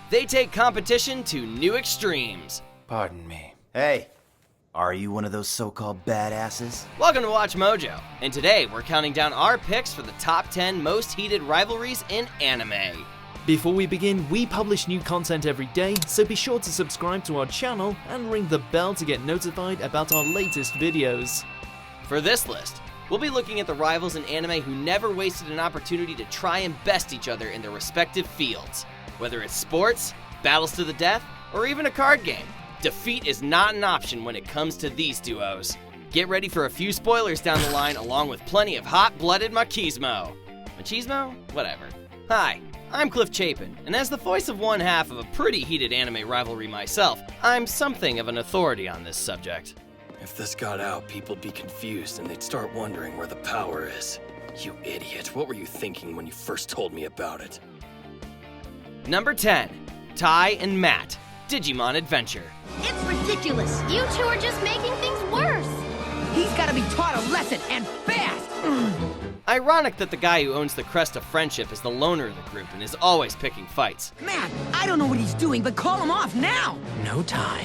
They take competition to new extremes. Pardon me. Hey, are you one of those so-called badasses? Welcome to Watch Mojo, and today we're counting down our picks for the top 10 most heated rivalries in anime. Before we begin, we publish new content every day, so be sure to subscribe to our channel and ring the bell to get notified about our latest videos. For this list, we'll be looking at the rivals in anime who never wasted an opportunity to try and best each other in their respective fields. Whether it's sports, battles to the death, or even a card game, defeat is not an option when it comes to these duos. Get ready for a few spoilers down the line, along with plenty of hot-blooded machismo. Machismo? Whatever. Hi, I'm Clifford Chapin, and as the voice of one half of a pretty heated anime rivalry myself, I'm something of an authority on this subject. If this got out, people'd be confused and they'd start wondering where the power is. You idiot, what were you thinking when you first told me about it? Number 10, Tai and Matt, Digimon Adventure. It's ridiculous. You two are just making things worse. He's gotta be taught a lesson, and fast! Ironic that the guy who owns the crest of friendship is the loner of the group and is always picking fights. Man, I don't know what he's doing, but call him off now! No, Tai.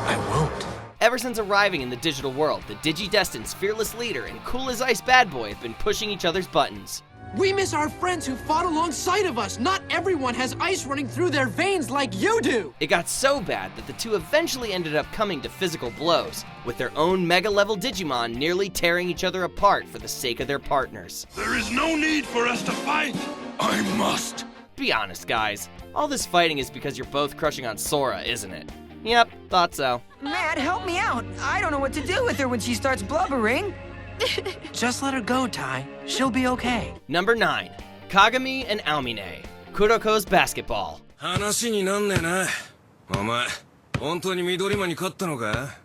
I won't. Ever since arriving in the digital world, the Digidestined's fearless leader and cool as ice bad boy have been pushing each other's buttons. We miss our friends who fought alongside of us. Not everyone has ice running through their veins like you do. It got so bad that the two eventually ended up coming to physical blows, with their own mega-level Digimon nearly tearing each other apart for the sake of their partners. There is no need for us to fight. I must. Be honest, guys. All this fighting is because you're both crushing on Sora, isn't it? Yep, thought so. Matt, help me out. I don't know what to do with her when she starts blubbering. Just let her go, Tai. She'll be okay. Number 9, Kagami and Aomine, Kuroko's basketball. 話になんねえな。お前、本当に緑間に勝ったのか?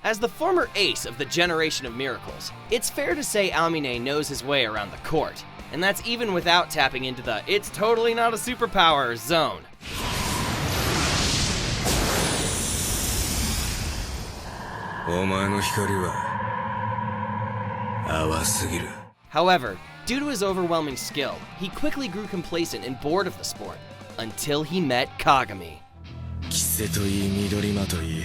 As the former ace of the Generation of Miracles, it's fair to say Aomine knows his way around the court, and that's even without tapping into the "it's totally not a superpower" zone. However, due to his overwhelming skill, he quickly grew complacent and bored of the sport, until he met Kagami. キセといい緑間といい、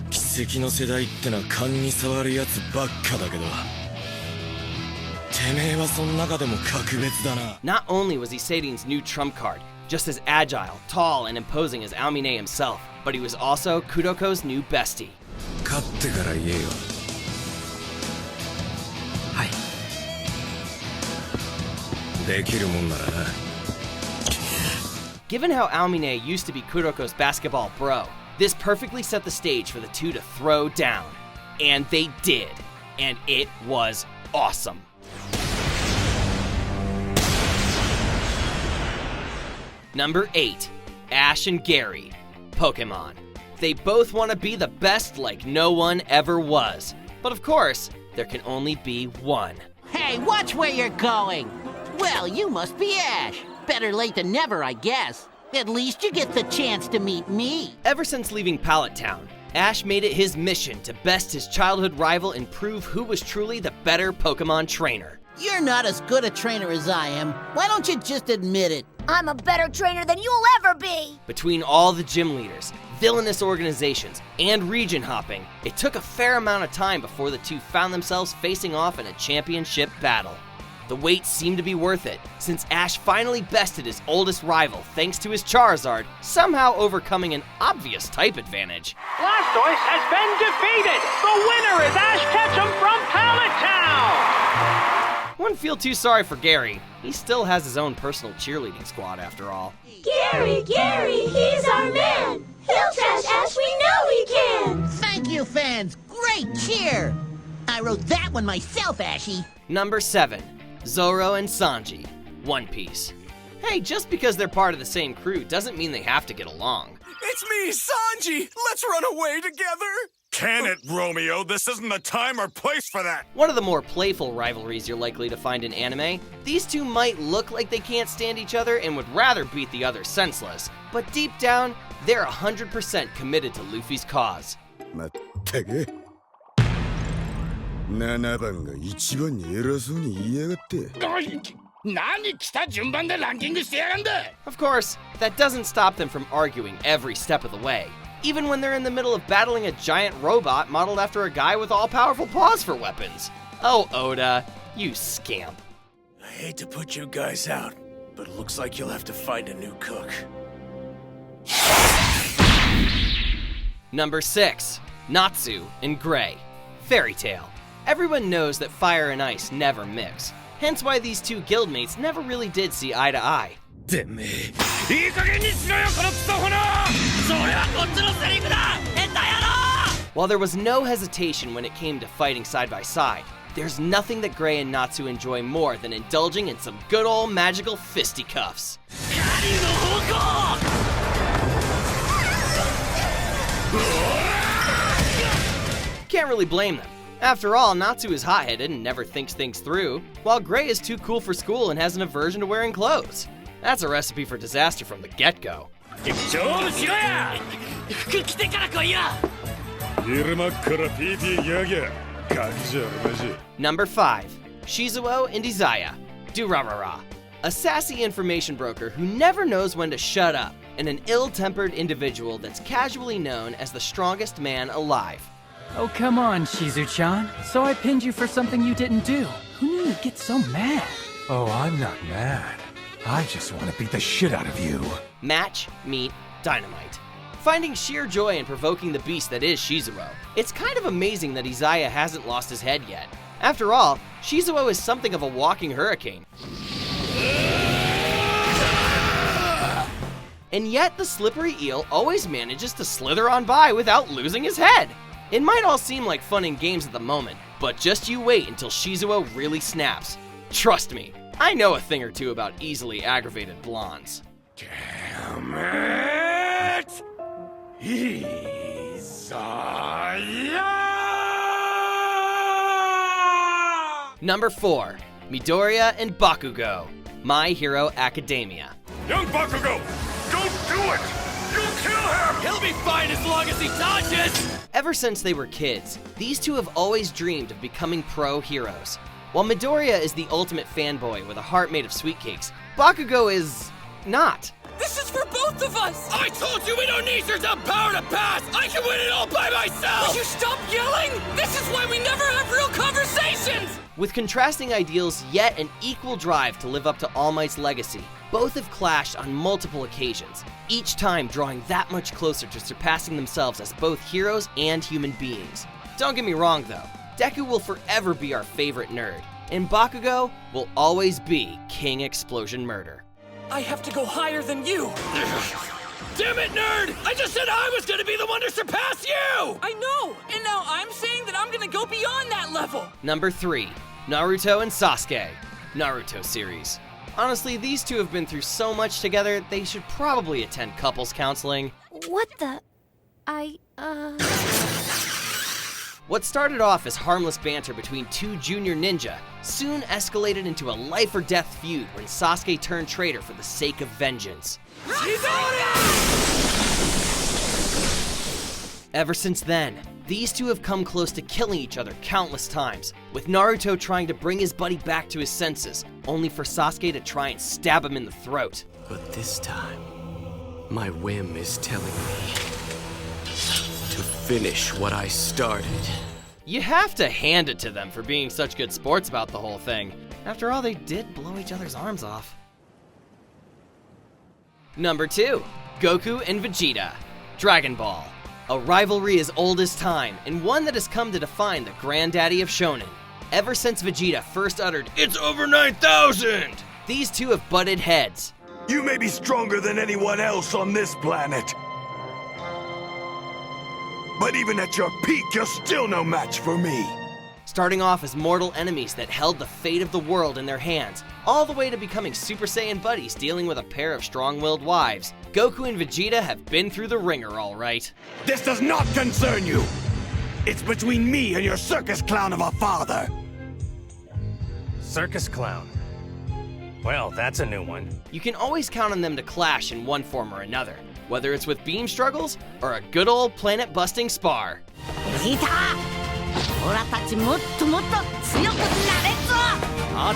奇跡の世代ってのは勘に触るやつばっかだけど、てめえはその中でも格別だな。 Not only was he Seiden's new trump card, just as agile, tall, and imposing as Aomine himself, but he was also Kuroko's new bestie. 勝ってから言えよ。はい。できるもんならな。 Given how Aomine used to be Kuroko's basketball bro, this perfectly set the stage for the two to throw down. And they did. And it was awesome. Number 8, Ash and Gary, Pokemon. They both want to be the best like no one ever was. But of course, there can only be one. Hey, watch where you're going! Well, you must be Ash. Better late than never, I guess. At least you get the chance to meet me. Ever since leaving Pallet Town, Ash made it his mission to best his childhood rival and prove who was truly the better Pokemon trainer. You're not as good a trainer as I am. Why don't you just admit it? I'm a better trainer than you'll ever be. Between all the gym leaders, villainous organizations, and region hopping, it took a fair amount of time before the two found themselves facing off in a championship battle. The wait seemed to be worth it, since Ash finally bested his oldest rival thanks to his Charizard, somehow overcoming an obvious type advantage. Blastoise has been defeated! The winner is Ash Ketchum from Pallet Town! Wouldn't feel too sorry for Gary. He still has his own personal cheerleading squad after all. Gary, he's our man. He'll trash Ash, we know he can. Thank you, fans. Great cheer. I wrote that one myself, Ashy. Number 7, Zoro and Sanji, One Piece. Hey, just because they're part of the same crew doesn't mean they have to get along. It's me, Sanji! Let's run away together! Can it, Romeo? This isn't the time or place for that! One of the more playful rivalries you're likely to find in anime, these two might look like they can't stand each other and would rather beat the other senseless, but deep down, they're 100% committed to Luffy's cause. 7番が一番に偉そうに言いやがって。Of course, that doesn't stop them from arguing every step of the way, even when they're in the middle of battling a giant robot modeled after a guy with all-powerful paws for weapons. Oh, Oda, you scamp. I hate to put you guys out, but it looks like you'll have to find a new cook. Number 6. Natsu and Gray. Fairy Tale. Everyone knows that fire and ice never mix, hence why these two guildmates never really did see eye to eye. While there was no hesitation when it came to fighting side by side, there's nothing that Gray and Natsu enjoy more than indulging in some good old magical fisticuffs. Can't really blame them. After all, Natsu is hot-headed and never thinks things through, while Gray is too cool for school and has an aversion to wearing clothes. That's a recipe for disaster from the get-go. Number 5. Shizuo and Izaya. Durarara. A sassy information broker who never knows when to shut up, and an ill-tempered individual that's casually known as the strongest man alive. Oh, come on, Shizu-chan. So I pinned you for something you didn't do. Who knew you'd get so mad? Oh, I'm not mad. I just want to beat the shit out of you. Match, meet, dynamite. Finding sheer joy in provoking the beast that is Shizuo, it's kind of amazing that Izaya hasn't lost his head yet. After all, Shizuo is something of a walking hurricane. And yet the slippery eel always manages to slither on by without losing his head. It might all seem like fun and games at the moment, but just you wait until Shizuo really snaps. Trust me, I know a thing or two about easily aggravated blondes. Damn it! Izaya! Number 4. Midoriya and Bakugo. My Hero Academia. Young Bakugo, don't do it! You'll kill him! He'll be fine as long as he dodges! Ever since they were kids, these two have always dreamed of becoming pro heroes. While Midoriya is the ultimate fanboy with a heart made of sweet cakes, Bakugo is not. This is for both of us! I told you we don't need your dumb power to pass! I can win it all by myself! Will you stop yelling? This is why we never have real conversations! With contrasting ideals yet an equal drive to live up to All Might's legacy, both have clashed on multiple occasions, each time drawing that much closer to surpassing themselves as both heroes and human beings. Don't get me wrong though, Deku will forever be our favorite nerd, and Bakugo will always be King Explosion Murder. I have to go higher than you! Damn it, nerd! I just said I was gonna be the one to surpass you! I know! And now I'm saying that I'm gonna go beyond that level! Number 3. Naruto and Sasuke. Naruto series. Honestly, these two have been through so much together, they should probably attend couples counseling. What the... What started off as harmless banter between two junior ninja soon escalated into a life-or-death feud when Sasuke turned traitor for the sake of vengeance. Ever since then, these two have come close to killing each other countless times, with Naruto trying to bring his buddy back to his senses, only for Sasuke to try and stab him in the throat. But this time, my whim is telling me to finish what I started. You have to hand it to them for being such good sports about the whole thing. After all, they did blow each other's arms off. Number 2. Goku and Vegeta. Dragon Ball. A rivalry as old as time, and one that has come to define the granddaddy of shonen. Ever since Vegeta first uttered, "It's over 9,000!" these two have butted heads. You may be stronger than anyone else on this planet. But even at your peak, you're still no match for me. Starting off as mortal enemies that held the fate of the world in their hands, all the way to becoming Super Saiyan buddies dealing with a pair of strong-willed wives, Goku and Vegeta have been through the ringer, all right. This does not concern you. It's between me and your circus clown of a father. Circus clown? Well, that's a new one. You can always count on them to clash in one form or another, whether it's with beam struggles or a good old planet-busting spar. Vegeta! オラたちもっともっと強くなれっぞ!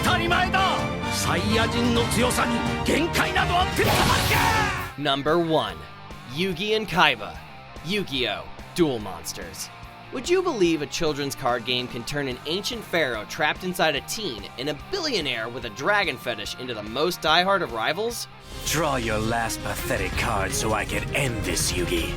当たり前だ!サイヤ人の強さに限界などあってたまるか。 Number 1. Yugi and Kaiba. Yu-Gi-Oh! Duel Monsters. Would you believe a children's card game can turn an ancient pharaoh trapped inside a teen and a billionaire with a dragon fetish into the most diehard of rivals? Draw your last pathetic card so I can end this, Yugi.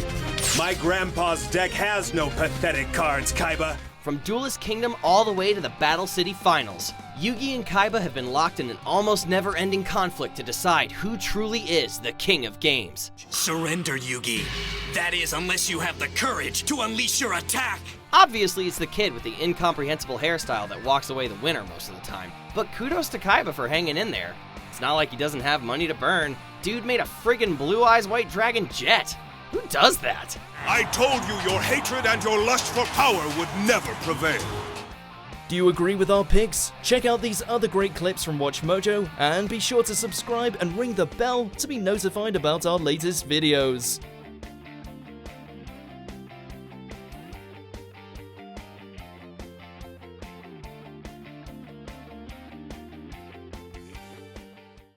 My grandpa's deck has no pathetic cards, Kaiba. From Duelist Kingdom all the way to the Battle City Finals, Yugi and Kaiba have been locked in an almost never-ending conflict to decide who truly is the king of games. Surrender, Yugi. That is, unless you have the courage to unleash your attack. Obviously, it's the kid with the incomprehensible hairstyle that walks away the winner most of the time, but kudos to Kaiba for hanging in there. It's not like he doesn't have money to burn. Dude made a friggin' Blue Eyes White Dragon jet. Who does that? I told you your hatred and your lust for power would never prevail. Do you agree with our picks? Check out these other great clips from WatchMojo, and be sure to subscribe and ring the bell to be notified about our latest videos.